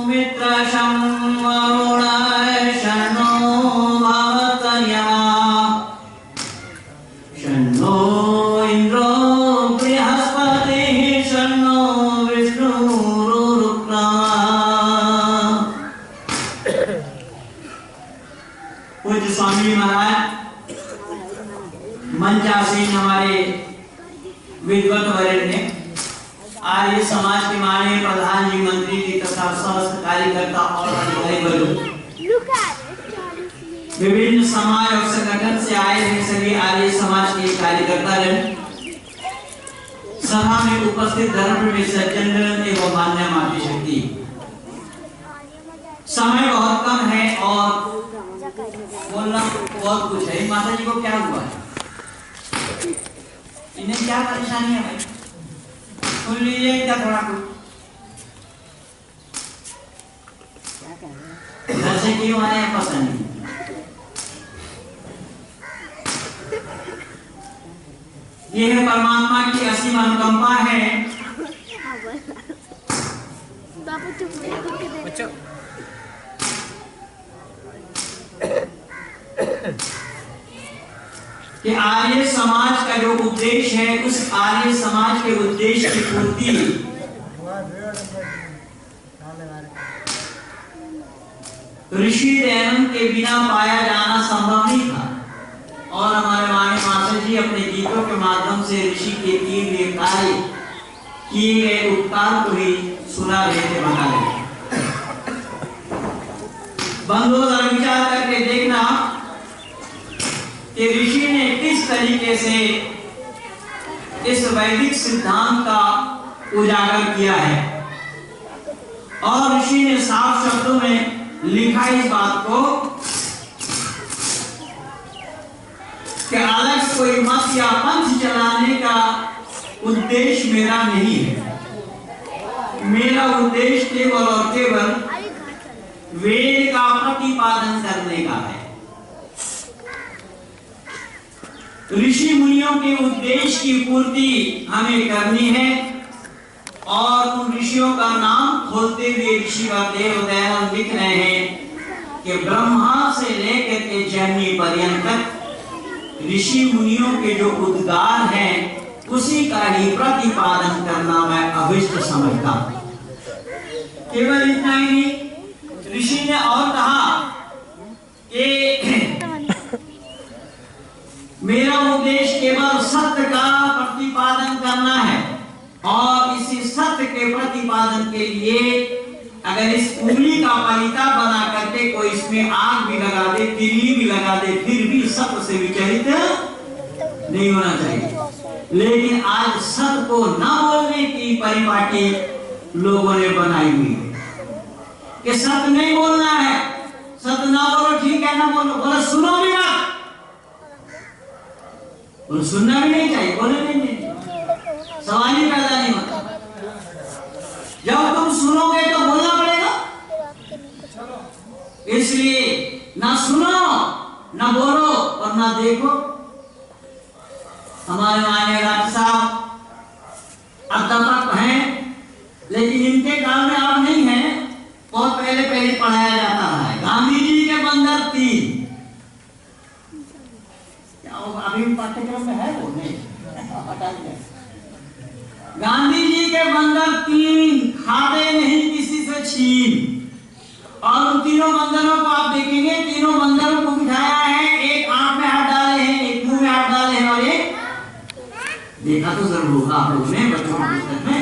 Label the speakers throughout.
Speaker 1: मित्र शं वरुणाय शन्नो भवतया शन्नो इंद्रो बृहस्पतिः शन्नो विष्णुरुक्रमः। पूज्य स्वामी महाराज मंचासीन हमारे विद्वत वरेण्य आर्य समाज के माननीय प्रधान जी, मंत्री जी तथा समस्त कार्यकर्ता और अधिकारी वर्ग, विभिन्न समाज और संगठन से आए हैं सभी आर्य समाज के कार्यकर्तागण, सभा में उपस्थित धर्म में सज्जनगण एवं मान्य मातृशक्ति। समय बहुत कम है और बोलना बहुत कुछ है। माता जी को क्या हुआ है, इन्हें क्या परेशानी है भाई, सुन लीजिए इनका थोड़ा कुछ। घर से क्यों आए हैं पता नहीं। ये है परमात्मा की असीम अनुकंपा है कि आर्य समाज का जो उद्देश्य है, उस आर्य समाज के उद्देश्य की पूर्ति ऋषि दयानंद के बिना पाया जाना संभव नहीं था। और हमारे माननीय माता जी अपने गीतों के माध्यम से ऋषि के किए गए कार्य, किए गए उपकार को ही सुना रहे थे, बता रहे। बंधुओं विचार करके देखना कि ऋषि ने किस तरीके से इस वैदिक सिद्धांत का उजागर किया है। और ऋषि ने साफ शब्दों में लिखा इस बात को कि अलग कोई मत या पंथ चलाने का उद्देश्य मेरा नहीं है। मेरा उद्देश्य केवल और केवल वेद का प्रतिपादन करने का है। ऋषि मुनियों के उद्देश्य की पूर्ति हमें करनी है। और उन ऋषियों का नाम खोलते हुए ऋषि देव दयानंद लिख रहे हैं कि ब्रह्मा से लेकर के जैनी पर्यंत तक ऋषि मुनियों के जो उद्गार हैं, उसी का ही प्रतिपादन करना मैं अभिष्ट समझता हूं। केवल इतना ही नहीं, ऋषि ने और कहा कि मेरा उद्देश्य केवल सत्य का प्रतिपादन करना है। और इसी सत्य के प्रतिपादन के लिए अगर इस उंगली का पलीता बना करके कोई इसमें आग भी लगा दे, तिल्ली भी लगा दे, फिर भी सत्य से विचलित नहीं होना चाहिए। लेकिन आज सत्य को न बोलने की परिपाटी लोगों ने बनाई हुई है कि सत्य नहीं बोलना है, सत्य ना बोलो, ठीक है ना बोलो, बोलो सुनो भी मत, बोलो सुनना भी नहीं चाहिए, बोले नहीं, सवाल ही पैदा नहीं होता। जब तुम सुनोगे तो बोलना पड़ेगा। इसलिए ना सुनो, ना बोलो और ना देखो। हमारे माननीय राज साहब अध्यापक हैं, लेकिन इनके काल में अब नहीं है, बहुत पहले पढ़ाया जाता है। गांधी जी के बंदर 3, अभी पाठ्यक्रम में है वो नहीं, गांधी जी के बंदर 3 खाते नहीं किसी से छीन। और उन तीनों बंदरों को आप देखेंगे, तीनों बंदरों को बिठाया है, एक आंख में हाथ डाले हैं, एक मुंह में हाथ डाले हैं और एक देखा तो जरूर होगा आप लोगों ने बच्चों के पुस्तक में।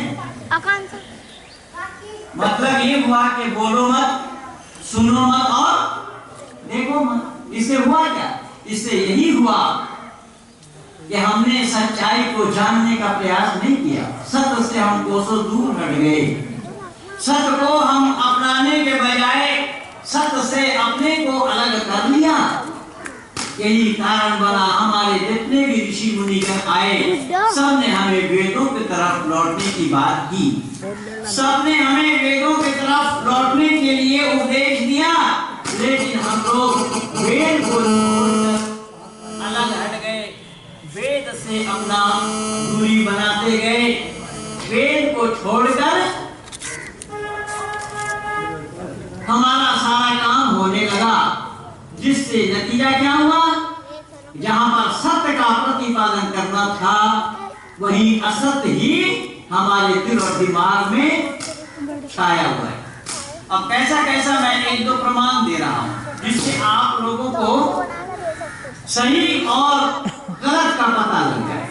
Speaker 1: मतलब ये हुआ कि बोलो मत, सुनो मत और देखो मत। इससे हुआ क्या? इससे यही हुआ कि हमने सच्चाई को जानने का प्रयास नहीं किया। सत्य से हम कोसों दूर हट गए। सत्य को हम अपनाने के बजाय सत्य से अपने को अलग कर लिया। यही कारण बना हमारे जितने भी ऋषि मुनिगण आए, सबने हमें वेदों की तरफ लौटने की बात की। सबने हमें वेदों की तरफ लौटने के लिए उपदेश दिया, लेकिन हम लोग वेद को अलग हट गए, वेद से अपना दूरी बनाते गए। वेद को छोड़कर हमारा सारा काम होने लगा, जिससे नतीजा क्या हुआ? जहां पर सत्य का प्रतिपादन करना था, वही असत्य ही हमारे दिल और दिमाग में छाया हुआ है। अब कैसा कैसा मैं एक दो प्रमाण दे रहा हूं, जिससे आप लोगों को सही और गलत का पता लग जाए।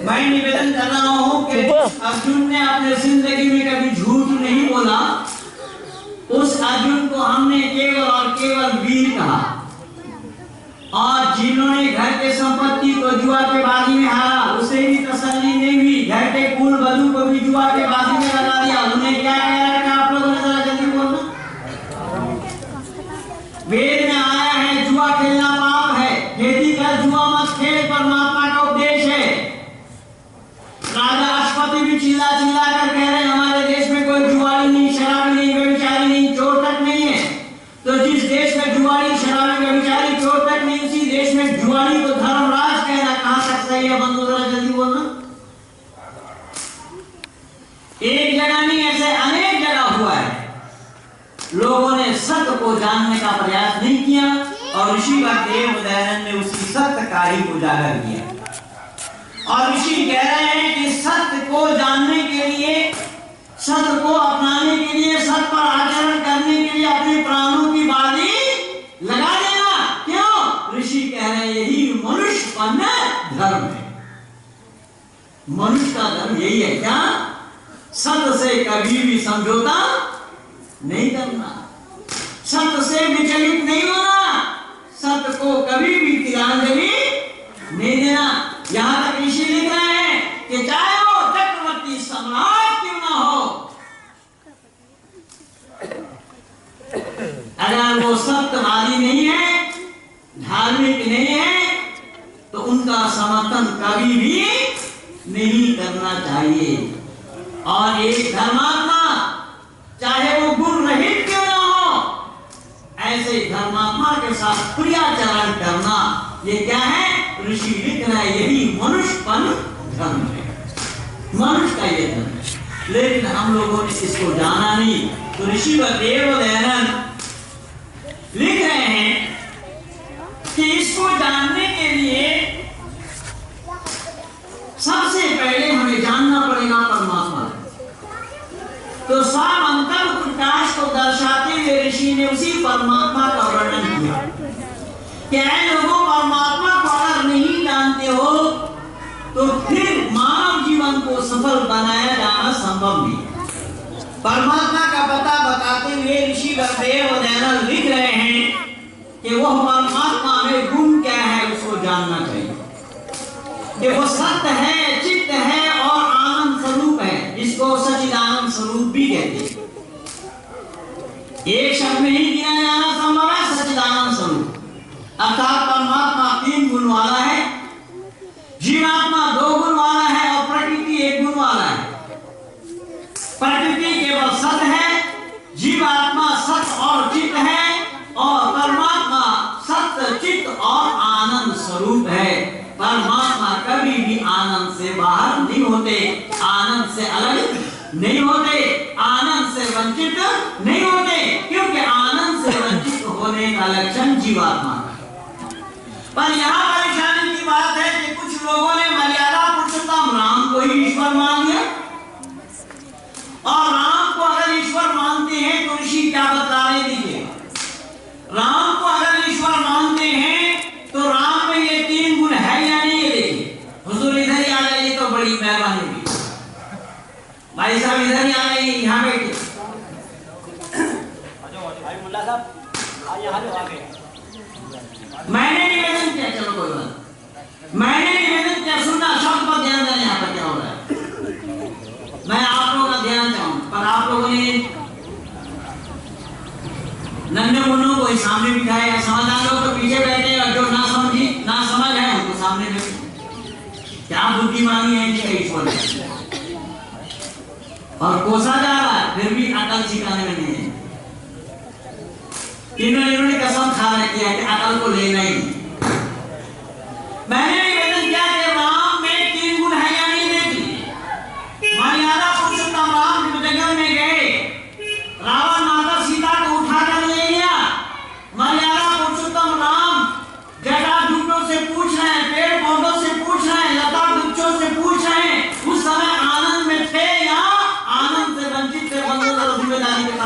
Speaker 1: मैं निवेदन कर रहा हूं कि अर्जुन ने अपने जिंदगी में कभी झूठ नहीं बोला। उस अर्जुन को हमने केवल और केवल वीर कहा। और जिन्होंने घर के संपत्ति को जुआ के बाजी में हारा, उसे भी तसल्ली नहीं हुई, घर के कुल बधू को भी जुआ के बाजी में लगा दिया। उन्हें क्या कह रहा? आप लोगों ने जरा जल्दी बोलना। वेद में आया है जुआ खेलना पाप है, खेती कर जुआ मत खेल, परमात्मा का उपदेश है। राजा अश्वति भी चिल्ला चिल्ला कर कह रहे हैं हमारे देश में कोई जुआरी नहीं, शराबी नहीं, व्यभिचारी नहीं, चोर तक नहीं है। तो जिस देश में जुआरी, शराबी, व्यभिचारी, चोर तक नहीं, उसी देश में जुआरी को धर्मराज कहना कहां तक सही है? बंधु जरा जल्दी बोलना। एक जगह नहीं, ऐसे अनेक जगह हुआ है। लोगों ने सत्य को जानने का प्रयास नहीं किया और ऋषि देवदयानंद ने उसी सत्य का ही उजागर किया। और ऋषि कह रहे हैं कि सत्य को जानने के लिए, सत्य को अपनाने के लिए, सत्य पर आचरण करने के लिए अपने प्राणों की बाजी लगा देना। क्यों? ऋषि कह रहे हैं यही मनुष्यपन धर्म है। मनुष्य का धर्म यही है क्या? सत्य से कभी भी समझौता नहीं करना, सत्य से विचलित नहीं होना, सत्य को कभी भी तिलांजलि नहीं देना। यहां तक ऋषि लिख रहे हैं कि चाहे वो चक्रवर्ती सम्राट क्यों ना हो, अगर वो सत्यवादी नहीं है, धार्मिक नहीं है, तो उनका समर्थन कभी भी नहीं करना चाहिए। और एक धर्मात्मा चाहे वो गुण रहित क्यों ना हो, ऐसे धर्मात्मा के साथ प्रियाचरण करना, ये क्या है? ऋषि लिख रहा है यही मनुष्यपन धर्म है, मनुष्य का ये धर्म है। लेकिन हम लोगों ने इसको जाना नहीं। तो ऋषि देवदयानंद लिख रहे हैं कि इसको जानने के लिए सबसे पहले हमें जानना पड़ेगा परमात्मा। तो सामंतर प्रकाश को दर्शाते हुए ऋषि ने उसी परमात्मा का वर्णन किया कि ऐ लोगों, परमात्मा को अगर नहीं जानते हो तो फिर मानव जीवन को सफल बनाया जाना संभव नहीं। परमात्मा का पता बताते हुए ऋषि देवदयानंद लिख रहे हैं कि वह परमात्मा में गुण क्या है उसको जानना चाहिए, कि वो सत्य है, चित्त है और आनंद स्वरूप है, जिसको सच्चिदानंद स्वरूप भी कहते हैं। एक शब्द में ही गिना जाना संभव है, सच्चिदानंद स्वरूप। अर्थात परमात्मा 3 गुण वाला है, जीवात्मा 2 गुण वाला है और प्रकृति 1 गुण वाला है। प्रकृति केवल सत्य है, जीवात्मा सत्य और चित्त है, और परमात्मा सत्य, चित्त और आनंद स्वरूप है। परमात्मा कभी भी आनंद से बाहर नहीं होते, आनंद से अलग नहीं होते, आनंद से वंचित नहीं होते, क्योंकि आनंद से वंचित होने का लक्षण जीवात्मा का। पर यहाँ परेशानी की बात है कि कुछ लोगों ने मर्यादा पुरुषोत्तम राम को ही ईश्वर मान लिया। और राम को अगर ईश्वर मानते हैं तो ऋषि क्या बता रहे दीजिए? राम को अगर ईश्वर मानते हैं तो राम में ये 3 गुण है या नहीं? ये देखिए, हुजूर इधर ही आ जाइए तो बड़ी मेहरबानी होगी। भाई साहब इधर ही आ जाइए, यहाँ बैठिए। मुल्ला साहब मैंने निवेदन किया, चलो कोई बात, मैंने निवेदन किया, सुनना, शब्द पर ध्यान देना। यहाँ पर क्या हो रहा है, मैं आप लोगों का ध्यान चाहूँ, पर आप लोगों ने नन्हे मुन्नों को सामने बिठाया, समझदार लोग तो पीछे बैठे और जो ना समझ है उनको सामने बैठे। क्या बुद्धिमानी है इनका ईश्वर, और कोसा जा रहा है फिर भी अकल सिखाने में नहीं है। इन्होंने कसम खा रखी है कि अकल को लेना ही। मैंने निवेदन किया कि राम में 3 गुण है या नहीं? देखिए, मर्यादा पुरुषोत्तम राम जंगल में गए, रावण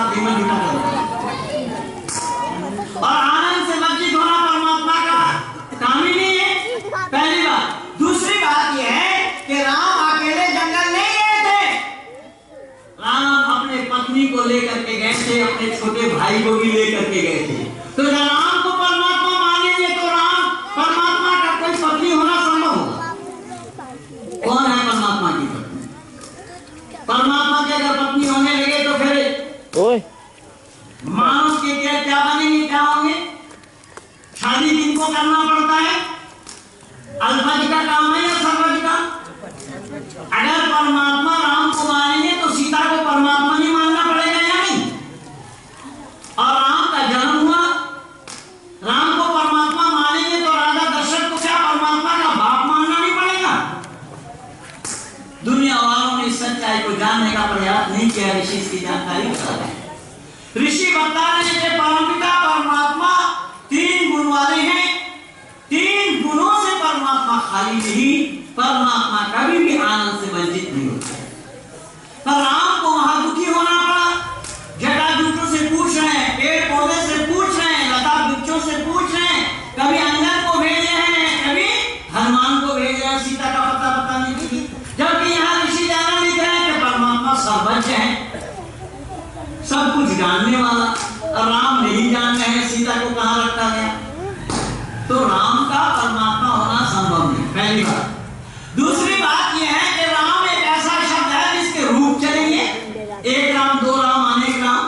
Speaker 1: साथ हिम्मत जुटा कर और आनंद से वंचित होना परमात्मा का काम ही नहीं है, पहली बात। दूसरी बात यह है कि राम अकेले जंगल नहीं गए थे, राम अपने पत्नी को लेकर के गए थे, अपने छोटे भाई को भी लेकर के गए थे। तो जब राम को परमात्मा मानेंगे तो राम परमात्मा का कोई पत्नी होना संभव होगा? कौन है परमात्मा की पत्नी? परमात्मा के अगर पत्नी होने लगे तो फिर मानव के क्या बनेंगे, क्या होंगे? शादी किनको करना पड़ता है? अल्पज का काम है या सर्वज का? अगर परमात्मा राम को मानेंगे तो सीता को परमात्मा नहीं मानना पड़ेगा या नहीं? और राम का जन्म हुआ, राम को परमात्मा मानेंगे तो राजा दशरथ को क्या परमात्मा का बाप मानना नहीं पड़ेगा? दुनिया वालों ने सच्चाई को जानने का प्रयास नहीं किया, ऋषि इसकी जानकारी बता रहे हैं। ऋषि बता रहे हैं परमपिता परमात्मा 3 गुण वाले हैं, 3 गुणों से परमात्मा खाली नहीं, परमात्मा कभी भी आनंद से वंचित नहीं होता। पर राम को वहां दुखी होना पड़ा, जटाजूटों से पूछ रहे हैं, पेड़ पौधे से पूछ रहे हैं, लता वृक्षों से पूछ रहे हैं, कभी अंगद को भेज रहे हैं, कभी हनुमान को भेज रहे हैं सीता का पता बताने के लिए, जबकि यहाँ ऋषि जाना लिख रहे हैं कि परमात्मा सर्वज्ञ है, सब कुछ जानने वाला। राम नहीं जान रहे हैं सीता को कहां रखा गया, तो राम का परमात्मा होना संभव नहीं, पहली बात। दूसरी बात यह है कि राम एक ऐसा शब्द है जिसके रूप चलेंगे, 1 राम, 2 राम, अनेक राम।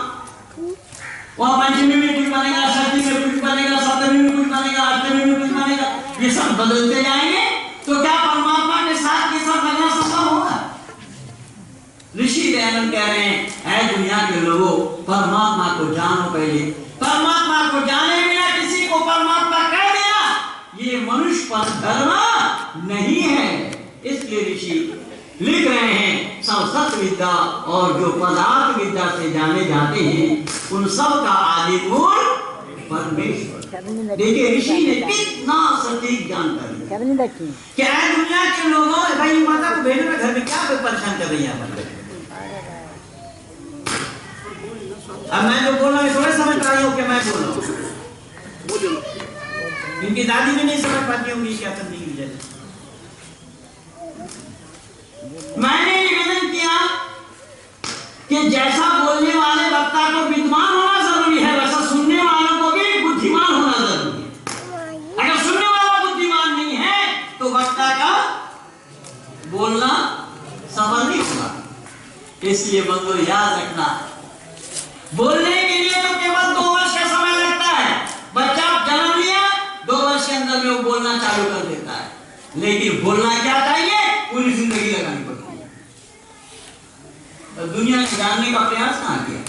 Speaker 1: वहां पंचमी में कुछ बनेगा, षष्ठी में कुछ बनेगा, सप्तमी में कुछ बनेगा, अष्टमी में कुछ बनेगा, ये सब बदलते जाएंगे। तो क्या परमात्मा के साथ ये सब लगना संभव होगा? ऋषि दयानंद कह रहे हैं, ऐ दुनिया के लोगों, परमात्मा को जानो पहले। परमात्मा को जाने बिना किसी को परमात्मा कह देना ये मनुष्य पर धर्म नहीं है। इसलिए ऋषि लिख रहे हैं सब सत्य विद्या और जो पदार्थ विद्या से जाने जाते हैं उन सब का आदि गुण परमेश्वर। देखिए ऋषि ने कितना सटीक जानकारी क्या है दुनिया के लोगों। भाई माता को भेजो ना घर में, क्या परेशान कर रही है? अब मैं जो बोल रहा हूँ थोड़े समझ पा रही हूँ कि मैं बोल रहा हूँ, इनकी दादी भी नहीं समझ पाती होंगी क्या करने की वजह से। मैंने निवेदन किया कि जैसा बोलने वाले वक्ता को विद्वान होना जरूरी है, वैसा सुनने वालों को भी बुद्धिमान होना जरूरी है। अगर सुनने वाला बुद्धिमान नहीं है तो वक्ता का बोलना सफल नहीं होगा। इसलिए बंधु याद रखना, बोलने के लिए तो केवल 2 वर्ष का समय लगता है। बच्चा जन्म लिया, 2 वर्ष के अंदर में वो बोलना चालू कर देता है, लेकिन बोलना क्या चाहिए पूरी जिंदगी लगानी पड़ती है। तो दुनिया को जानने का प्रयास कहां किया?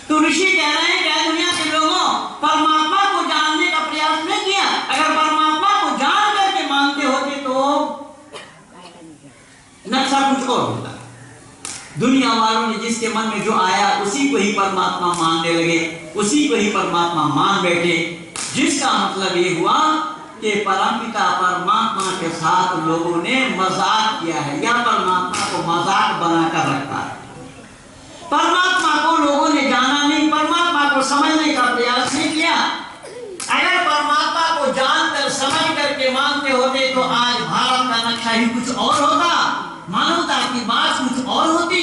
Speaker 1: तो ऋषि कह रहे हैं कि दुनिया के लोगों, परमात्मा को जानने का प्रयास नहीं किया। अगर परमात्मा को जान करके मानते होते तो नक्शा कुछ और होता। दुनिया वालों ने जिसके मन में जो आया उसी को ही परमात्मा मानने लगे, उसी को ही परमात्मा मान बैठे, जिसका मतलब ये हुआ कि परमपिता परमात्मा के साथ लोगों ने मजाक किया है या परमात्मा को मजाक बनाकर रखा है। परमात्मा को लोगों ने जाना नहीं, परमात्मा को समझने का प्रयास नहीं किया। अगर परमात्मा को जानकर समझ करके मानते होते तो आज भारत का नक्शा ही कुछ और होता, मानवता की बात कुछ और होती।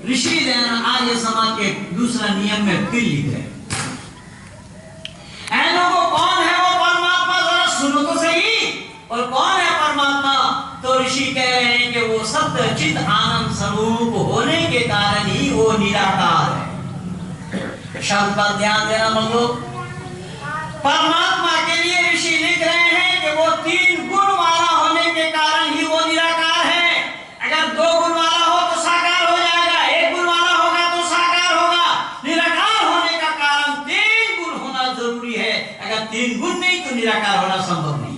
Speaker 1: ऋषि दयानंद आज समाज के दूसरा नियम में फिर लिख रहे हैं, लोगों कौन है वो परमात्मा, जरा सुनो तो सही। और कौन है परमात्मा? तो ऋषि कह रहे हैं कि वो सत्य चित आनंद स्वरूप होने के कारण ही वो निराकार है। शब्द पर ध्यान देना बंधु। परमात्मा के लिए ऋषि लिख रहे हैं कि वो 3 गुण वाला होने के कारण ही वो निराकार है। अगर 2 गुण वाला हो तो साकार हो जाएगा, 1 गुण वाला होगा तो साकार होगा। निराकार होने का कारण 3 गुण होना जरूरी है। अगर 3 गुण नहीं तो निराकार होना संभव नहीं है।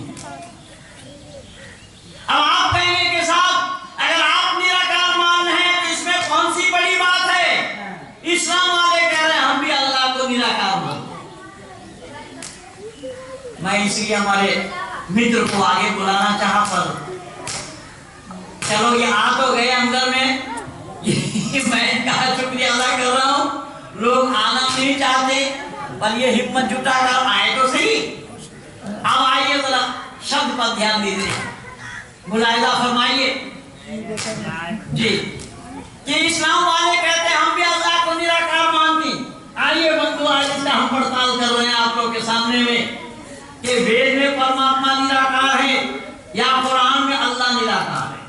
Speaker 1: अब आप कहेंगे के साथ अगर आप निराकार मान हैं तो इसमें कौन सी बड़ी बात है? इस्लाम वाले कह रहे हैं हम भी अल्लाह को निराकार मानते। मैं इसलिए हमारे मित्र को आगे बुलाना चाहा, पर चलो ये आ तो गए अंदर में। मैं इनका शुक्रिया अदा कर रहा हूँ। लोग आना नहीं चाहते, पर ये हिम्मत जुटाकर आए तो सही। अब आइए जरा शब्द पर ध्यान दीजिए, मुलाहिजा फरमाइए जी कि इस्लाम वाले कहते हैं हम भी अल्लाह को निराकार मानते हैं। आइए बंधु, आज इसका हम पड़ताल कर रहे हैं आप लोग के सामने में कि वेद में परमात्मा निराकार है या कुरान में अल्लाह निराकार है।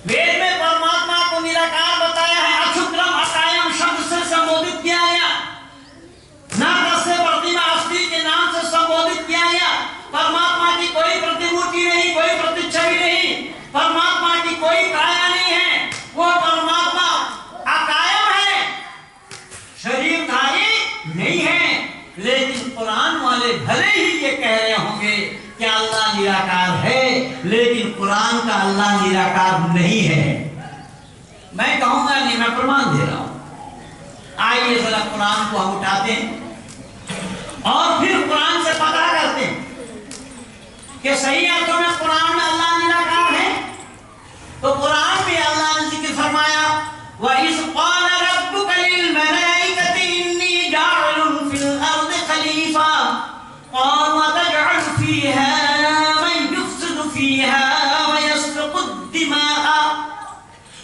Speaker 1: वेद में परमात्मा को निराकार बताया है, अक्षुद्रम अकायम शब्द से संबोधित किया गया, ना तस्य प्रतिमा अस्ति के नाम से संबोधित किया गया। परमात्मा की कोई प्रतिमूर्ति नहीं, कोई प्रतिच्छवि नहीं, परमात्मा की कोई काया नहीं है, वो परमात्मा अकायम है, शरीरधारी नहीं है। लेकिन कुरान वाले भले ही ये कह रहे होंगे कि अल्लाह निराकार है, लेकिन कुरान का अल्लाह निराकार नहीं है। मैं कहूंगा नहीं, मैं प्रमाण दे रहा हूं। आइए जरा कुरान को हम उठाते हैं और फिर कुरान से पता करते हैं कि सही अर्थों में कुरान में अल्लाह निराकार है। तो कुरान में अल्लाह ने जिक्र फरमाया, व इस क़ाल रब्बुका लिल मलाइकति इन्नी जाइलुन फिल अर्दि खलीफा क़ालू अतजअलु फीहा मन युफ़्सिदु फीहा व यस्फ़िकु द्दिमाअ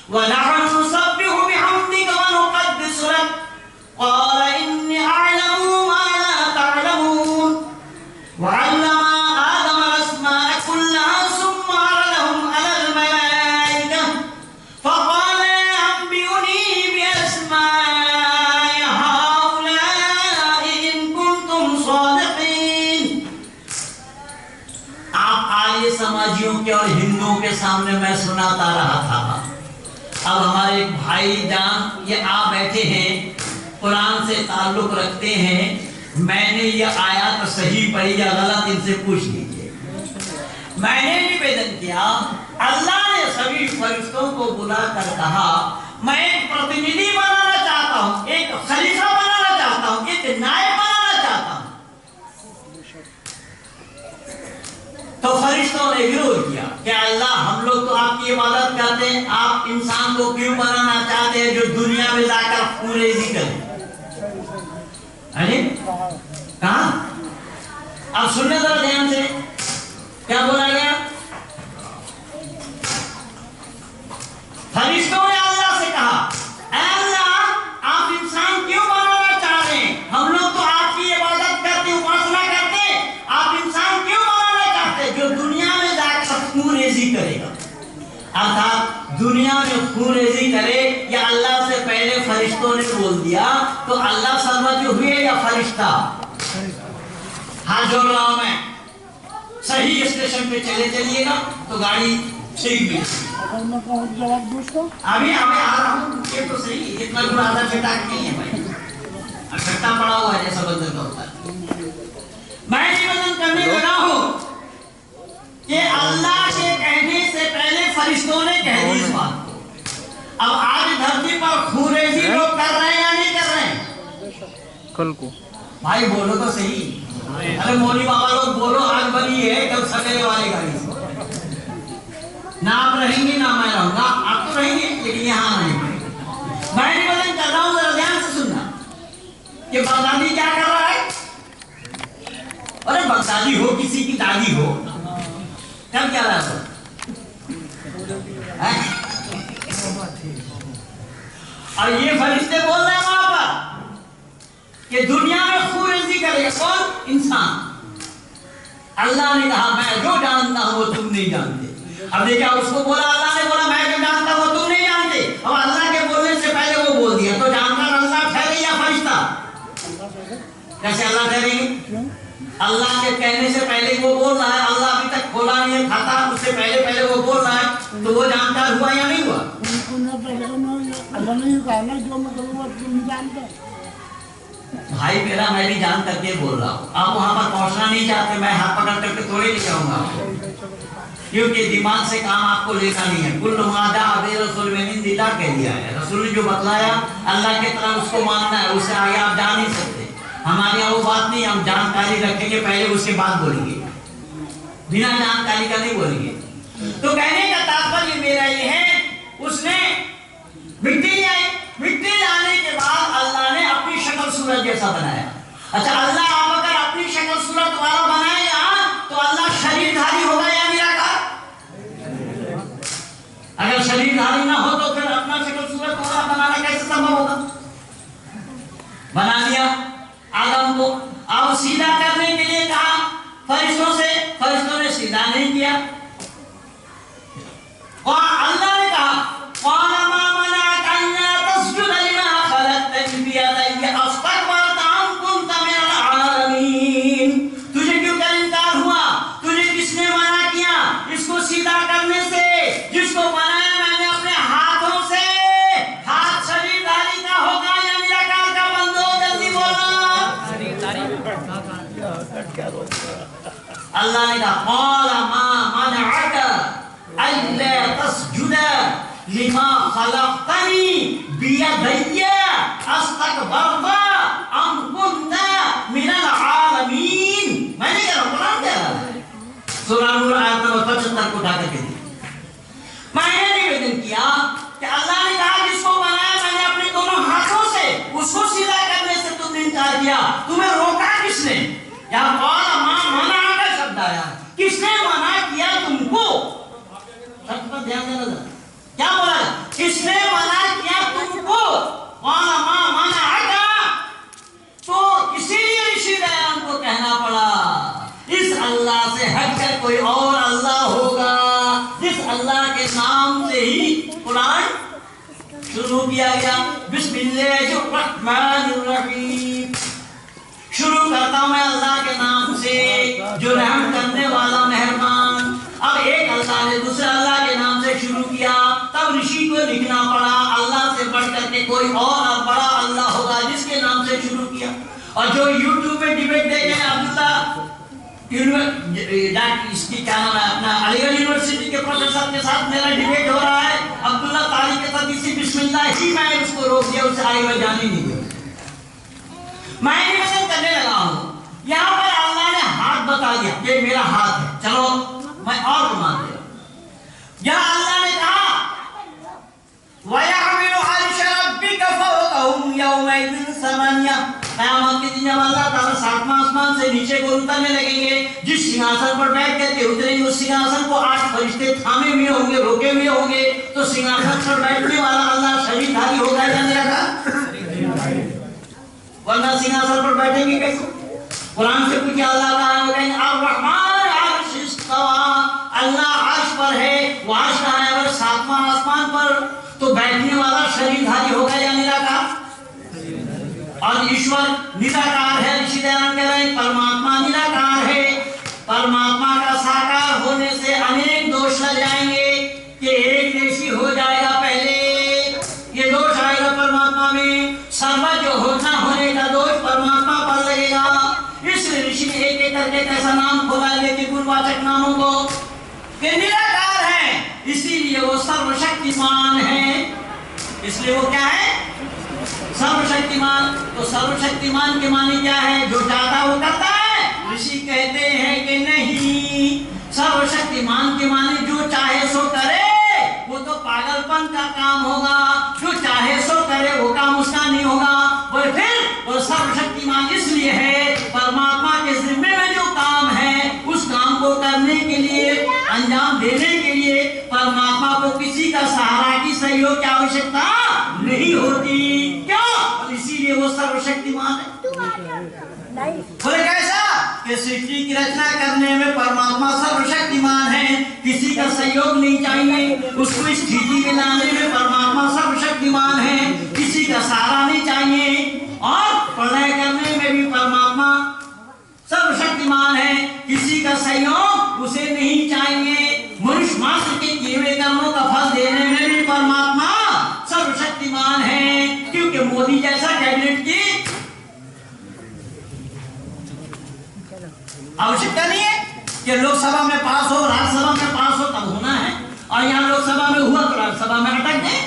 Speaker 1: व नहनु नुसब्बिहु बिहम्दिका व नुक़द्दिसु लक क़ाल इन्नी अअलमु मा ला तअलमून व अल्लम आदम अस्माअ कुल्लहा सुम्मा अरदहुम अलल मलाइका फ़क़ाल अंबिउनी बिअस्माइ हाउलाइ इन कुंतुम सादिक़ीन। आप आर्य समाजियों के और हिंदुओं के सामने मैं सुनाता रहा था। अब हमारे एक भाई जान ये आ बैठे हैं, कुरान से ताल्लुक रखते हैं। मैंने ये आयत सही पढ़ी या गलत इनसे पूछ लीजिए। मैंने निवेदन किया, अल्लाह ने सभी फरिश्तों को बुलाकर कहा मैं एक प्रतिनिधि बनाना चाहता हूँ, एक खलीफा बनाना चाहता हूँ, एक नायब बनाना चाहता हूँ। तो फरिश्तों ने विरोध किया कि अल्लाह हम लोग तो आपकी इबादत करते हैं, आप इंसान को क्यों बनाना चाहते हैं जो दुनिया में जाकर पूरे जिक्र। अरे कहा, अब सुनने जरा ध्यान से क्या बोला गया। फरिश्तों ने अल्लाह से कहा, अल्लाह आप इंसान क्यों बनाना चाह रहे हैं, हम लोग तो आपकी इबादत करते उपासना करते, आप इंसान क्यों बनाना चाहते जो दुनिया में जाकर खून-रेज़ी करेगा। अर्थात दुनिया में खून-रेज़ी करे, या अल्लाह से पहले फरिश्तों ने बोल दिया तो अल्लाह समझ हुए या फरिश्ता। हाथ जोड़ रहा हूं मैं, सही स्टेशन पे चले चलिएगा तो गाड़ी ठीक भी। अभी आ रहा हूँ, ये तो सही, इतना दूर आधा छठा नहीं है भाई, छठा पड़ा हुआ है जैसा बंधन का होता है। मैं निवेदन करने लगा हूँ कि अल्लाह के कहने से पहले फरिश्तों ने कह दी इस बात को। अब आज धरती पर खून-रेज़ी लोग कर रहे हैं या नहीं कर रहे हैं?
Speaker 2: कल को
Speaker 1: भाई बोलो तो सही। अरे मौली बाबा लोग बोलो, आज बनी है कल सवेरे वाली गाड़ी से। ना आप रहेंगे ना मैं रहूंगा, आप तो रहेंगे लेकिन यहाँ नहीं। मैं निवेदन कर रहा हूँ, जरा ध्यान से सुनना कि बगदादी क्या कर रहा है। अरे बगदादी हो, किसी की दादी हो, तब क्या रहा है? और ये फरिश्ते बोल रहे हैं वहां पर कि दुनिया में खून-रेज़ी करेगा कौन? इंसान। अल्लाह ने कहा मैं जो जानता हूं वो तुम नहीं जानते। अब देखिए उसको बोला, अल्लाह ने बोला मैं जो जानता हूं वो तुम नहीं जानते। अब अल्लाह के बोलने से पहले वो बोल दिया, तो जानकार अल्लाह ठहरे या फरिश्ता? कैसे अल्लाह ठहरेंगे? अल्लाह के कहने से पहले वो बोल रहा है, अल्लाह अभी तक खोला नहीं है खाता, उससे पहले वो बोल रहा है, तो वो जानकार हुआ या नहीं हुआ? भाई मेरा, मैं भी जान करके बोल रहा हूँ। आप वहां पर पहुंचना नहीं चाहते, मैं हाथ पकड़ करके थोड़े ले जाऊंगा, क्योंकि दिमाग से काम आपको लेना नहीं है। कुल मादा अबे रसूल में दिला कह दिया है, रसूल ने जो बतलाया अल्लाह की तरह उसको मानना है, उससे आगे आप जा नहीं सकते। हमारे यहाँ वो बात नहीं, हम जानकारी रखेंगे पहले उसके बाद बोलेंगे, बिना जानकारी का नहीं बोलेंगे। तो कहने का तात्पर्य मेरा ये है, उसने मिट्टी लाई, मिट्टी लाने के बाद जैसा बनाया। अच्छा, अल्लाह आप अगर अपनी शक्ल सूरत वाला बनाएगा तो अल्लाह शरीरधारी होगा या निराकार? अगर शरीरधारी ना हो तो फिर अपना शक्ल सूरत वाला बनाना कैसे संभव होगा? बना दिया आदम को, अब सीधा करने के लिए कहा फरिश्तों से, फरिश्तों ने सीधा नहीं किया। और अल्लाह ने कहा तुझे क्यों कर इनकार हुआ? तुझे किसने मना किया इसको सीधा करने से? जिसको बनाया मैंने अपने हाथों से। हाथ शरीरधारी का होगा या निराकार का? बंदो जल्दी बोलो। अल्लाह ने लिमा खलक़तनी बियदैया अस्तकबरता अम कुन्ता मिनल आलमीन। मैंने क्या कुरान कह रहा है, सूरह नूर आयत नंबर 75 को उठा करके दी। मैंने निवेदन किया कि अल्लाह ने कहा जिसको बनाया मैंने अपने दोनों हाथों से, उसको सीधा करने से तुमने इनकार किया। तुम्हें रोका किसने? यहाँ कौन मना का शब्द आया, किसने मना किया तुमको? शब्द पर ध्यान देना जरा, क्या बोला? किसने मना किया तुमको? मना आगा। तो इसीलिए ऋषि दयान को कहना पड़ा इस अल्लाह से हटकर कोई और अल्लाह होगा, जिस अल्लाह के नाम से ही कुरान शुरू किया गया। बिस्मिल्लाहिर्रहमानिर्रहीम। शुरू करता हूं मैं अल्लाह के नाम से जो रहम करने वाला मेहरबान। अब एक अल्लाह ने दूसरे अल्लाह के नाम से शुरू किया, तब ऋषि को लिखना पड़ा अल्लाह से बढ़ करके कोई और बड़ा अल्लाह होगा जिसके नाम से शुरू किया। और जो यूट्यूब पे डिबेट देखे अब्दुल्ला इसकी क्या नाम है अपना अलीगढ़ यूनिवर्सिटी के प्रोफेसर के साथ मेरा डिबेट हो रहा है, अब्दुल्ला तारी के साथ इसी बिस्मिल्लाह ही मैं उसको रोक दिया, उससे आगे मैं जाने नहीं दिया। मैं निवेदन करने लगा हूं, यहाँ पर अल्लाह ने हाथ बता दिया ये मेरा हाथ है, चलो मैं और मान दिया। यहाँ अल्लाह ने कहा वयहमिलु अर्श रब्बिका फौकहुम यौमइज़िन समानिया। क़यामत के दिन जब अल्लाह ताला सातवां आसमान से नीचे को उतरने लगेंगे, जिस सिंहासन पर बैठ करके उतरेंगे उस सिंहासन को 8 फरिश्ते थामे हुए होंगे, रोके हुए होंगे। तो सिंहासन पर बैठने वाला अल्लाह शरीरधारी होगा या निराकार? वरना सिंहासन पर बैठेंगे कैसे? कुरान से पूछे अल्लाह का कहेंगे अर्रहमान अर्श इस्तवा, अल्लाह अर्श पर है। वो अर्श कहाँ है? अगर सातवां आसमान पर, तो बैठने वाला शरीरधारी होगा या निराकार? और ईश्वर निराकार है। ऋषि दयानंद कह रहे हैं परमात्मा निराकार है। परमात्मा का साकार होने से अनेक दोष लग जाएंगे कि एक देशी हो जाएगा, पहले ये दोष आएगा परमात्मा में, सर्वज्ञ होना होने का दोष परमात्मा पर लगेगा। इसलिए ऋषि ने एक एक करके कैसा नाम खोला लेकिन गुणवाचक नामों को कि निराकार है, इसीलिए वो सर्वशक्तिमान है। इसलिए वो क्या है? सर्वशक्तिमान। तो सर्वशक्तिमान के माने क्या है? जो चाहता वो करता है। ऋषि कहते हैं कि नहीं, सर्वशक्तिमान के माने जो चाहे सो करे, वो तो पागलपन का काम होगा। जो चाहे सो करे वो काम उसका नहीं होगा। वो फिर वो सर्वशक्तिमान इसलिए है परमात्मा के जिम्मे में जो काम है उस काम को करने के लिए, अंजाम देने के लिए परमात्मा को किसी का सहारा की सहयोग की आवश्यकता नहीं होती। क्यों? इसीलिए वो सर्वशक्तिमान है। बोले कैसा? कि सृष्टि की रचना करने में परमात्मा सर्वशक्तिमान है, किसी का सहयोग नहीं चाहिए। उसको स्थिति में लाने में परमात्मा सर्वशक्तिमान है, किसी का सहारा नहीं चाहिए। और प्रलय करने में भी परमात्मा सर्वशक्तिमान है, किसी का सहयोग उसे नहीं चाहिए। मनुष्य मात्र के किए हुए कर्मों का फल देने में भी परमात्मा सर्वशक्तिमान है। क्योंकि मोदी जैसा कैबिनेट की आवश्यकता नहीं है कि लोकसभा में पास हो, राज्यसभा में पास हो तब होना है, और यहाँ लोकसभा में हुआ तो राज्यसभा में अटक गए।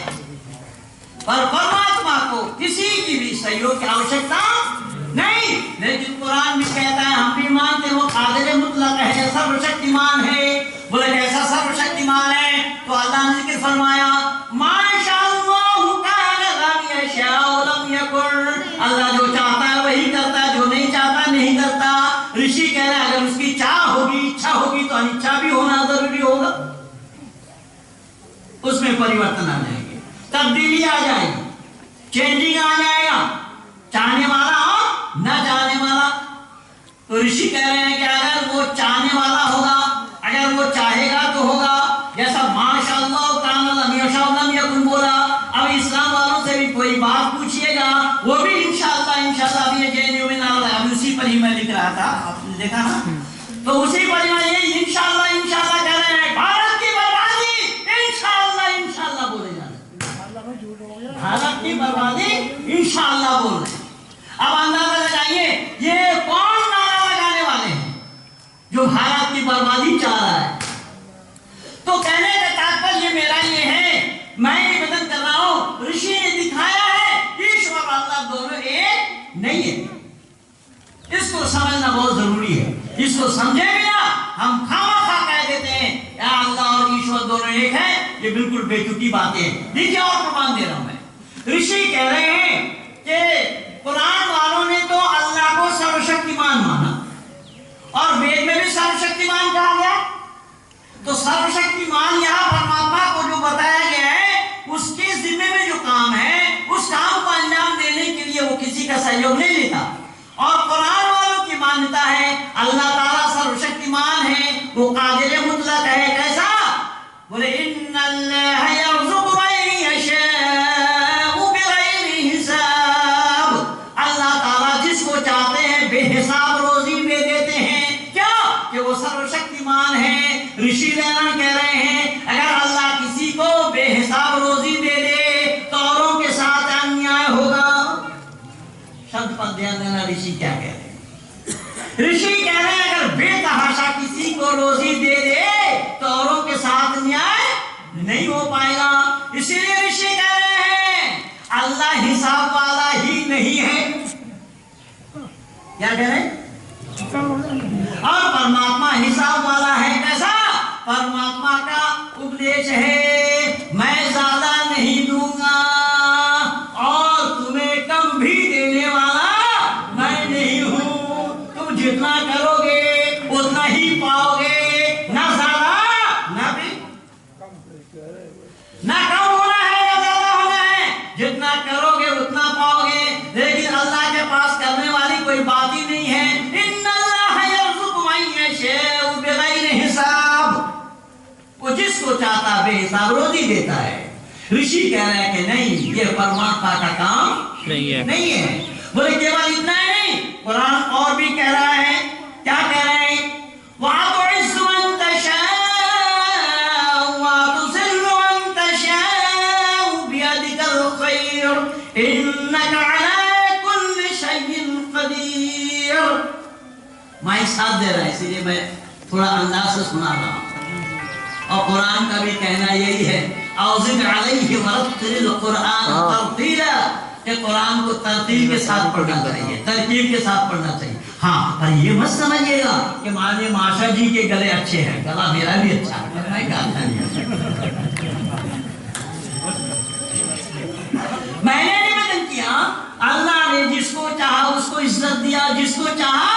Speaker 1: पर परमात्मा को किसी की भी सहयोग की आवश्यकता नहीं। लेकिन कुरान भी कहता है, हम भी मानते हैं वो कादिर मुतलक है, सर्वशक्तिमान है। बोले कैसा सर्वशक्तिमान है? तो अल्लाह ने जिक्र फरमाया माशाअल्लाहु कान lam यशाउ लम यकुन। अल्लाह जो चाहता है वही तब्दीली आ जाएगी, चेंजिंग आ जाएगा, चाहने वाला और न चाहने वाला। तो ऋषि कह रहे हैं कि अगर वो चाहने वाला होगा, अगर वो चाहेगा तो होगा, जैसा माशाअल्लाह कानल्लाह यशाअल्लाह यकुन बोला। अब इस्लाम वालों से भी कोई बात पूछिएगा, वो भी इंशाअल्लाह इंशाअल्लाह भी जेएनयू में नाम है, अभी उसी पर ही मैं लिख रहा था, आपने देखा ना, तो उसी पर ये इंशाअल्लाह इंशाअल्लाह कह रहे हैं। भारत की बर्बादी इंशाअल्लाह इंशाअल्लाह बोले जा रहे हैं, भारत की बर्बादी इंशाअल्लाह बोल रहे हैं। अब अंदाजा लगाइए ये कौन नारा लगाने वाले हैं जो भारत की बर्बादी चाह रहा है। तो कहने का तात्पर्य मेरा ये है, मैं निवेदन कर रहा हूं, ऋषि ने दिखाया है ईश्वर और अल्लाह दोनों एक नहीं है। इसको समझना बहुत जरूरी है। इसको समझे बिना हम खामखा कह देते हैं या अल्लाह और ईश्वर दोनों एक है, ये बिल्कुल बेतुकी बातें। देखिए और प्रमाण दे रहा हूं मैं। ऋषि कह रहे हैं कि कुरान वालों ने तो अल्लाह को सर्वशक्तिमान माना और वेद में भी सर्वशक्तिमान कहा गया। तो सर्वशक्तिमान यहाँ परमात्मा को जो बताया गया है, उसके जिम्मे में जो काम है, उस काम को अंजाम देने के लिए वो किसी का सहयोग नहीं लेता। और कुरान वालों की मान्यता है अल्लाह ताला सर्वशक्तिमान है, वो कादिर मुतलक है। कैसा? बोले इन्नल्लाह यर्ज़ुक़ु मन यशाअ बिग़ैरि हिसाब। अल्लाह ताला जिसको चाहते हैं बेहिसाब रोजी दे देते हैं। क्या? कि वो सर्वशक्तिमान है। ऋषि कह रहे हैं अगर अल्लाह किसी को बेहिसाब रोजी दे दे तो औरों के साथ अन्याय होगा। शब्द पर ध्यान देना, ऋषि क्या कह रहे हैं। ऋषि कह रहे हैं अगर बेतहाशा किसी को रोजी दे दे तो औरों के साथ न्याय नहीं हो पाएगा। इसीलिए ऋषि कह रहे हैं अल्लाह हिसाब वाला ही नहीं है। क्या कह रहे हैं? और परमात्मा हिसाब वाला है। कैसा? परमात्मा का उपदेश है मैं ज्यादा नहीं दूंगा और तुम्हें कम भी देने वाला मैं नहीं हूं। तुम जितना करोगे उतना ही पाओगे, ना ज्यादा ना भी ना कम होना है या ज्यादा होना है। जितना करोगे उतना पाओगे। लेकिन अल्लाह के पास करने वाली कोई बात ही नहीं है। इन्नल्लाह यर्ज़ुक़ु मन यशाअ बिग़ैरि हिसाब। वो जिसको चाहता बेहिसाब रोजी देता है। ऋषि कह रहे हैं कि नहीं, ये परमात्मा का काम नहीं है। बोले केवल इतना ही नहीं, कुरान और भी कह रहा है। क्या कह रहे हैं? वअतुइज़्ज़ु मन तशाअ वतुज़िल्लु मन तशाअ बियदिकल खैर इन्नका अला कुल्लि शैइन क़दीर। मैं साथ दे रहा है, इसलिए मैं थोड़ा अंदाज से सुना रहा हूं। और कुरान का भी कहना यही है औज़िद अलैहि वरत्तिल कुरान तरतीला, कि कुरान को तरतीब के साथ पढ़ना चाहिए, तरकीब के साथ पढ़ना चाहिए। हाँ, पर ये मत समझिएगा कि माने माशा जी के गले अच्छे हैं, गला मेरा भी अच्छा है, मैं गाता नहीं। मैंने निवेदन किया अल्लाह ने जिसको चाहा उसको इज्जत दिया, जिसको चाहा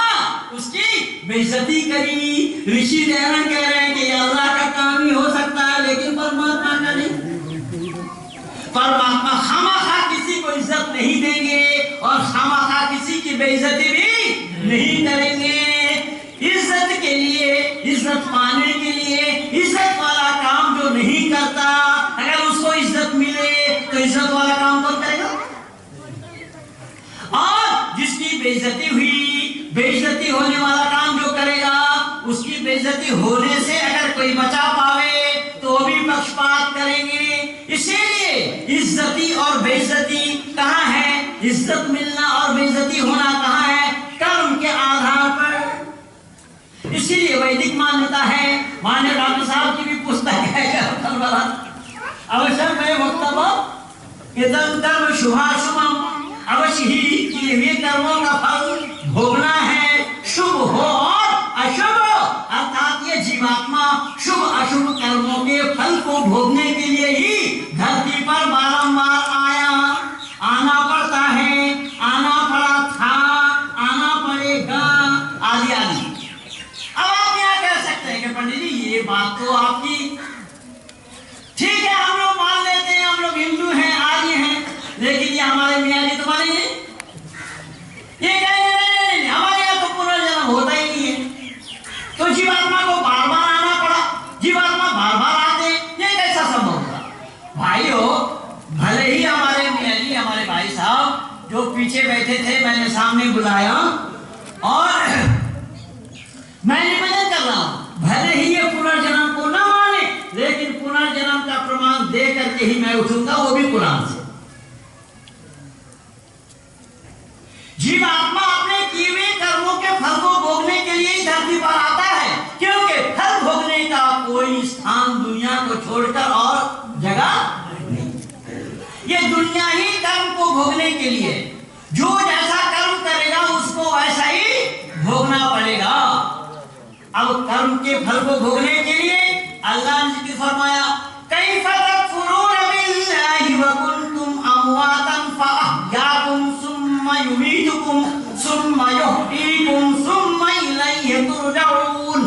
Speaker 1: उसकी बेइज्जती करी। ऋषि देवन कह रहे हैं कि अल्लाह का काम ही हो सकता है लेकिन परमात्मा का नहीं। परमात्मा खामखा किसी को इज्जत नहीं देंगे और खामखा किसी की बेइज्जती भी नहीं करेंगे। इज्जत के लिए, इज्जत पाने के लिए, इज्जत वाला काम जो नहीं करता, अगर उसको इज्जत मिले तो इज्जत वाला काम कौन करेगा? और जिसकी बेइज्जती हुई, बेइज्जती होने वाला काम जो करेगा, उसकी बेइज्जती होने से अगर कोई बचा पावे तो भी पक्षपात करेंगे। इसीलिए इज्जती और बेइज्जती कहाँ है? इज्जत मिलना और बेइज्जती होना कहाँ है? कर्म के आधार पर। इसीलिए वैदिक मान्यता है, मान्य डॉक्टर साहब की भी पुस्तक है अवश्य में वक्तव्य इदं कर्म शुभाशुभम, अवश्य ही किए हुए कर्मों का फल भोगना है, शुभ हो और अशुभ। अर्थात ये जीवात्मा शुभ अशुभ कर्मों के फल को भोगने के लिए ही धरती पर बारंबार आना पड़ता है, आना पड़ा था, आना पड़ेगा आदि आदि। अब आप क्या कह सकते हैं कि पंडित जी ये बात तो आपकी ठीक है, हम लोग मान लेते हैं, हम लोग हिंदू हैं, बैठे थे, मैंने सामने बुलाया और मैं निवेदन कर रहा हूं, भले ही ये पुनर्जन्म को ना माने, लेकिन पुनर्जन्म का प्रमाण दे करके ही मैं उठूंगा, वो भी कुरान से। जीवात्मा अपने किए हुए कर्मों के फल को भोगने के लिए ही धरती पर आता है, क्योंकि फल भोगने का कोई स्थान दुनिया को छोड़कर और जगह नहीं। ये दुनिया ही कर्म को भोगने के लिए, जो जैसा कर्म करेगा उसको वैसा ही भोगना पड़ेगा। अब कर्म के फल को भोगने के लिए अल्लाह ने जिक्र फरमाया, कैफ़ तकफुरून बिल्लाहि व कुंतुम अमवातन फअहयाकुम सुम्मा युमीतुकुम सुम्मा युहयीकुम सुम्मा इलैहि तुरजऊन।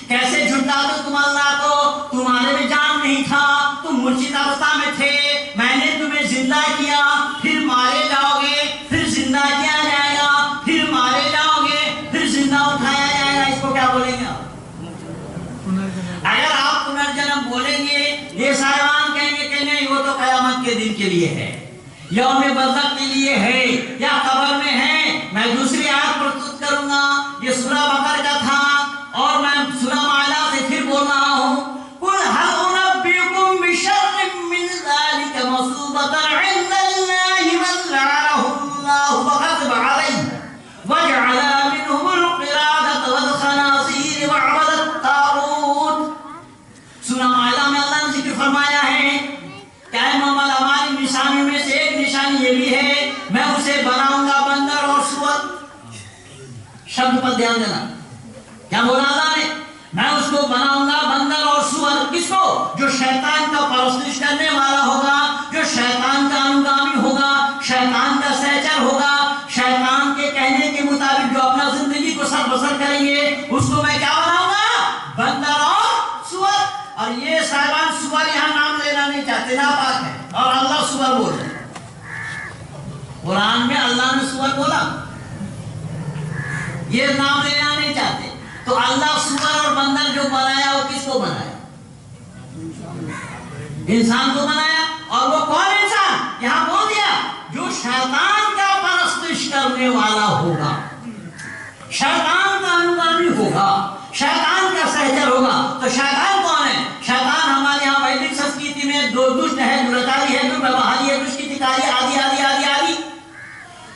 Speaker 1: कैसे झुठला दो तुम अल्लाह को, तुम्हारे में जान नहीं था, तुम मूर्छित अवस्था में थे, मैंने तुम्हें जिंदा किया, फिर मारे जाओगे, फिर जिंदा किया जाएगा, फिर मारे जाओगे, फिर जिंदा उठाया जाएगा। इसको क्या बोलेंगे आप? अगर आप पुनर्जन्म बोलेंगे, ये साहिबान कहेंगे कि नहीं, वो तो कयामत के दिन के लिए है, यौम बरज़ख के लिए है, या कब्र में है। मैं दूसरी आयत प्रस्तुत करूंगा, ये सूरह बकरा का था और मैं सूरह माइदा से फिर बोल रहा हूं, कुल हल उनब्बिउकुम बिशर्रिम मिन ज़ालिका मसूबतन इंदल्लाहि मन लअनहुल्लाहु वग़ज़ब अलैहि वजअल मिनहुमुल क़िरादत वल खनाज़ीर वअबदत तागूत। सूरह माइदा में अल्लाह ने जिक्र फरमाया है, क्या मोहम्मद हमारी निशानियों में से एक निशानी ये भी है, मैं उसे बनाऊंगा बंदर और सूअर। शब्द पर ध्यान देना, क्या बोला अल्लाह ने? मैं उसको बनाऊंगा बंदर और सूअर। किसको? जो शैतान का परस्तिश करने वाला होगा, जो शैतान का अनुगामी होगा, शैतान का सहचर होगा, शैतान के कहने के मुताबिक जो अपना जिंदगी को सर बसर करेंगे, उसको मैं क्या बनाऊंगा? बंदर और सूअर। और ये साहिबान सूअर यहाँ नाम लेना नहीं चाहते, नापाक है, और अल्लाह सूअर बोल रहे। कुरान में अल्लाह ने सूअर बोला, ये नाम लेना नहीं चाहते। तो अल्लाह सूअर और बंदर जो बनाया, वो किसको बनाया? इंसान को बनाया। और वो कौन इंसान? यहां बोल दिया, जो शैतान का परस्तिश करने वाला होगा, शैतान का अनुगामी होगा, शैतान का सहचर होगा। तो शैतान कौन है? शैतान हमारे यहाँ वैदिक संस्कृति में दो दुष्ट है, दुराचारी है, दुर्व्यवहारी है, दुष्कृतिकारी आदि आदि आदि आदि।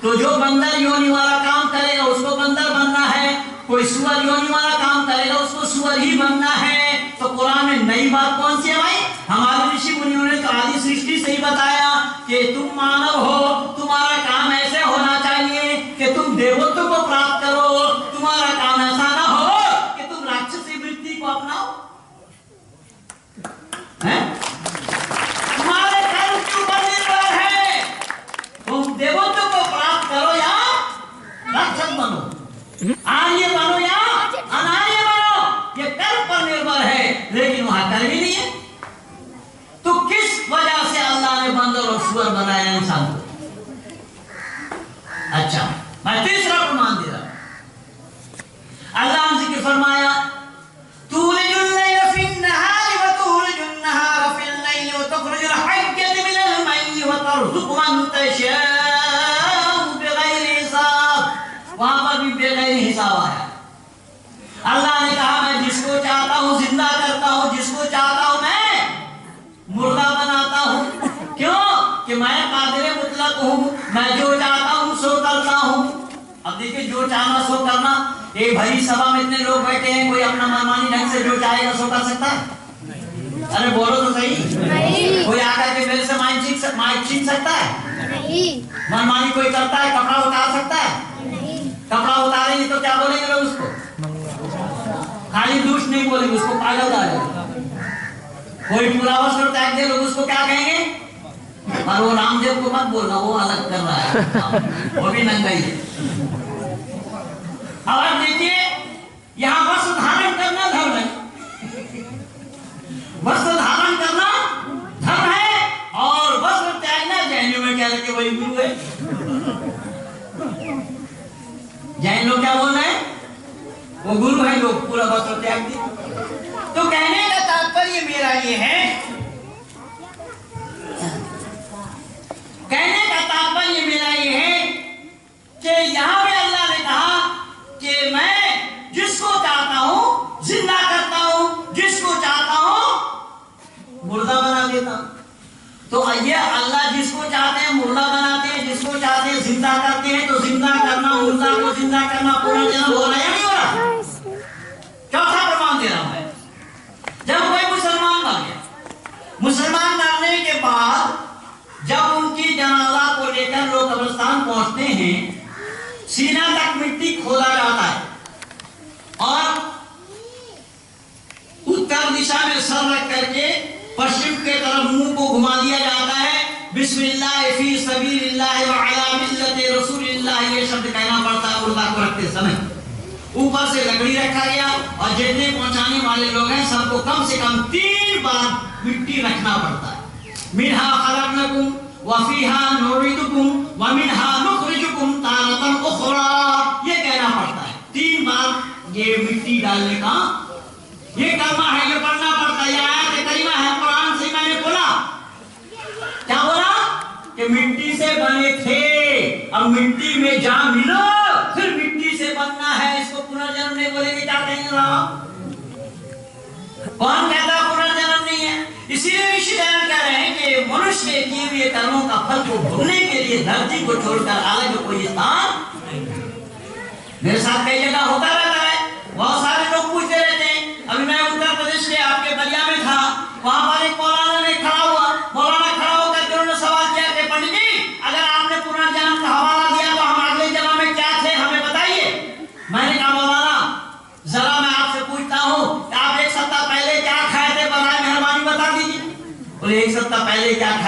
Speaker 1: तो जो बंदर योनि वाला काम करेगा उसको बंदर बनना है, कोई सुअर योनि वाला काम करेगा उसको सुअर ही बनना है। तो कुरान में नई बात कौन सी है भाई? हमारे ऋषि मुनियों ने तो आदि सृष्टि से ही बताया कि तुम मानव हो, तुम्हारा काम ऐसे होना चाहिए कि तुम देवत्व को प्राप्त करो, तुम्हारा काम ऐसा ना हो कि तुम राक्षसी वृत्ति को अपनाओ। तुम्हारे कर्म के ऊपर निर्भर है, तुम देवत्व को प्राप्त करो या राक्षस बनो, आर्य बनो या अनार्य बनो, ये कर्म पर निर्भर है। लेकिन वहां कर्म ही नहीं है, तो किस वजह से अल्लाह ने बंदर और सुअर बनाया इंसान को? अच्छा, मैं तीसरा प्रमाण दे रहा हूं। अल्लाह ने जिक्र फरमाया, तुलिजुल लैल फिन नहारि व तुलिजुन नहार फिल लैल व तुखरिजुल हय्य मिनल मय्यि व तर्ज़ुक़ु मन तशाअ बिग़ैरि हिसाब। वहां पर भी बेगैर हिसाब आया। अल्लाह ने कहा, मैं जिसको चाहता हूं जिंदा करता हूं, जिसको चाहता हूं मैं मुर्दा बनाता हूं। क्यों? कि मैं कादिर मुतलक हूं, मैं जो चाहता हूं सो करता हूं। अब देखिए, जो चाहना सो करना। एक भरी सभा में इतने लोग बैठे हैं, कोई अपना मनमानी ढंग से जो चाहेगा सो कर सकता है? अरे बोलो तो सही। नहीं। कोई आकर के मेरे से माइक छीन सकता है? नहीं। मनमानी कोई करता है? कपड़ा उतार सकता है? नहीं। कपड़ा उतारेंगे तो क्या बोलेंगे लोग उसको? खाली दुष्ट नहीं बोलेंगे, उसको पागल कहेंगे। कोई पूरा वस्त्र त्याग दे, लोग उसको क्या कहेंगे? और वो रामदेव को मत बोलना, वो अलग कर रहा है, वो भी नंगा ही है। अब देखिए, यहाँ वस्त्र धारण करना धर्म है, वस्त्र धारण करना धर्म है, और वस्त्र त्यागना जैनों में क्या लगे वही गुरु है। जैन लोग क्या बोल रहे हैं? वो गुरु है, लोग पूरा वस्त्र त्याग दिए। तो कहने का तात्पर्य मेरा ये है, कहने का तात्पर्य मेरा ये है जिंदा करते हैं तो जिंदा करना, मुर्दा को जिंदा करना पुनर्जन्म हो रहा है या नहीं हो रहा? चौथा प्रमाण दे रहा हूं मैं। जब कोई मुसलमान बन गया, मुसलमान बनने के बाद जब उनकी जनाजा को लेकर लोग कब्रिस्तान पहुंचते हैं, सीना तक मिट्टी खोदा जाता है और उत्तर दिशा में सर रख करके पश्चिम के तरफ मुंह को घुमा दिया जाता है। बिस्मिल्लाह फी सबीलिल्लाह व अला मिल्लति रसूलिल्लाह, ये शब्द कहना पड़ता है मुर्दा को रखते समय। ऊपर से लकड़ी रखा गया और जितने पहुंचाने वाले लोग हैं सबको कम से कम 3 बार मिट्टी रखना पड़ता है। मिन्हा खलकनकुम व फीहा नुईदुकुम व मिन्हा नुखरिजुकुम तारतन उखरा, ये कहना पड़ता है। 3 बार ये मिट्टी डालने का ये कलमा है, ये पढ़ना पड़ता है। ये आयत करीमा है कुरान से। मैंने बोला क्या बोला कि मिट्टी से बने थे, अब मिट्टी में जा मिलो फिर मिट्टी से बनना है। इसको पुनर्जन्म नहीं बोलेंगे, क्या कहेंगे? कौन कहता पुनर्जन्म नहीं है? इसीलिए ऋषि दयाल कह रहे हैं कि मनुष्य के किए हुए कर्मों का फल को भोगने के लिए धरती को छोड़कर अलग कोई स्थान। मेरे साथ कई जगह होता रहता है, बहुत सारे लोग पूछते रहते हैं। अभी मैं उत्तर प्रदेश के आपके बलिया में था, वहां पर एक मौलाना ने खड़ा हुआ, मौलाना खड़ा होकर उन्होंने सवाल किया कि पंडित जी, अगर आपने पुनर्जन्म का हवाला दिया तो हम अगले जन्म में क्या थे हमें बताइए। मैंने कहा मौलाना जरा मैं आपसे पूछता हूँ आप 1 सप्ताह पहले क्या खाए थे, बनाए मेहरबानी बता दीजिए। बोले 1 सप्ताह पहले क्या खाए?